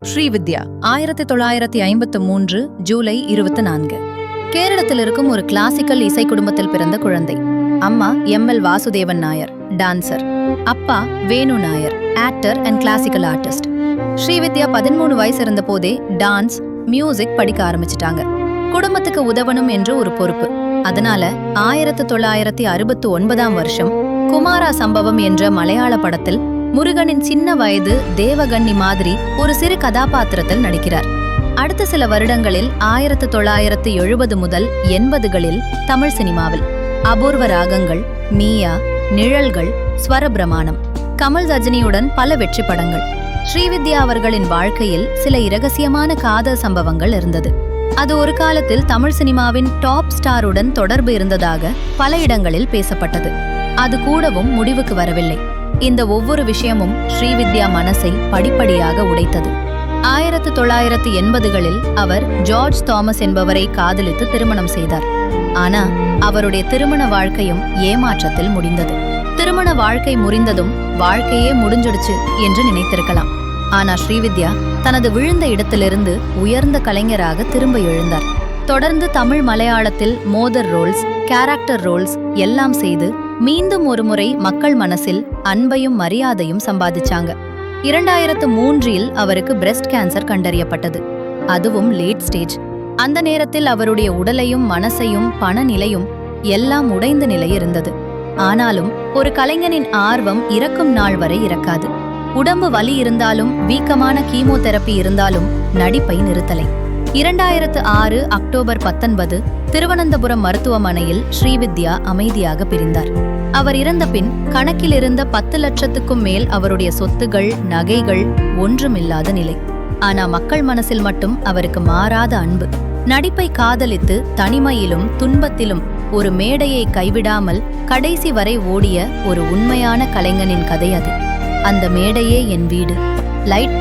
ஸ்ரீவித்யா 1953 ஜூலை 24. கேரளத்தில் இருக்கும் ஒரு கிளாசிக்கல் இசை குடும்பத்தில் பிறந்த குழந்தை. அம்மா எம்எல் வாசுதேவன் நாயர், டான்சர். அப்பா Venu Nair, actor and classical artist. Srividya 13 வயசு இருந்த போதே டான்ஸ், மியூசிக் படிக்க ஆரம்பிச்சிட்டாங்க. குடும்பத்துக்கு உதவணும் என்று ஒரு பொறுப்பு. அதனால 1969 வருஷம் குமாரா சம்பவம் என்ற மலையாள படத்தில் முருகனின் சின்ன வயது தேவகன்னி மாதிரி ஒரு சிறு கதாபாத்திரத்தில் நடிக்கிறார். அடுத்த சில வருடங்களில் 1970 முதல் 80களில் தமிழ் சினிமாவில் அபூர்வ ராகங்கள், மீயா, நிழல்கள், ஸ்வரபிரமாணம், கமல் ரஜினியுடன் பல வெற்றி படங்கள். ஸ்ரீவித்யா அவர்களின் வாழ்க்கையில் சில இரகசியமான காதல் சம்பவங்கள் இருந்தது. அது ஒரு காலத்தில் தமிழ் சினிமாவின் டாப் ஸ்டாருடன் தொடர்பு இருந்ததாக பல இடங்களில் பேசப்பட்டது. அது கூடவும் முடிவுக்கு வரவில்லை. இந்த ஒவ்வொரு விஷயமும் ஸ்ரீவித்யா மனசை படிப்படியாக உடைத்தது. 1980களில் அவர் ஜார்ஜ் தாமஸ் என்பவரை காதலித்து திருமணம் செய்தார். ஆனா அவருடைய திருமண வாழ்க்கையும் ஏமாற்றத்தில் முடிந்தது. திருமண வாழ்க்கை முறிந்ததும் வாழ்க்கையே முடிஞ்சிடுச்சு என்று நினைத்திருக்கலாம். ஆனா ஸ்ரீவித்யா தனது விழுந்த இடத்திலிருந்து உயர்ந்த கலைஞராக திரும்ப எழுந்தார். தொடர்ந்து தமிழ் மலையாளத்தில் மோதர் ரோல்ஸ், கேரக்டர் ரோல்ஸ் எல்லாம் செய்து மீண்டும் ஒருமுறை மக்கள் மனசில் அன்பையும் மரியாதையும் சம்பாதிச்சாங்க. 2003இல் அவருக்கு பிரெஸ்ட் கேன்சர் கண்டறியப்பட்டது. அதுவும் லேட் ஸ்டேஜ். அந்த நேரத்தில் அவருடைய உடலையும் மனசையும் பணநிலையும் எல்லாம் உடைந்த நிலை இருந்தது. ஆனாலும் ஒரு கலைஞனின் ஆர்வம் இறக்கும் நாள் வரை இறக்காது. உடம்பு வலி இருந்தாலும், வீக்கமான கீமோதெரப்பி இருந்தாலும் நடிப்பை நிறுத்தலை. 2006 அக்டோபர் 19 திருவனந்தபுரம் மருத்துவமனையில் ஸ்ரீவித்யா அமைதியாக பிரிந்தார். அவர் இறந்த பின் கணக்கிலிருந்த 10 லட்சத்துக்கும் மேல் அவருடைய சொத்துகள், நகைகள் ஒன்றுமில்லாத நிலை. ஆனா மக்கள் மனசில் மட்டும் அவருக்கு மாறாத அன்பு. நடிப்பை காதலித்து தனிமையிலும் துன்பத்திலும் ஒரு மேடையை கைவிடாமல் கடைசி வரை ஓடிய ஒரு உண்மையான கலைஞனின் கதை அது. அந்த மேடையே என் வீடு. லைட்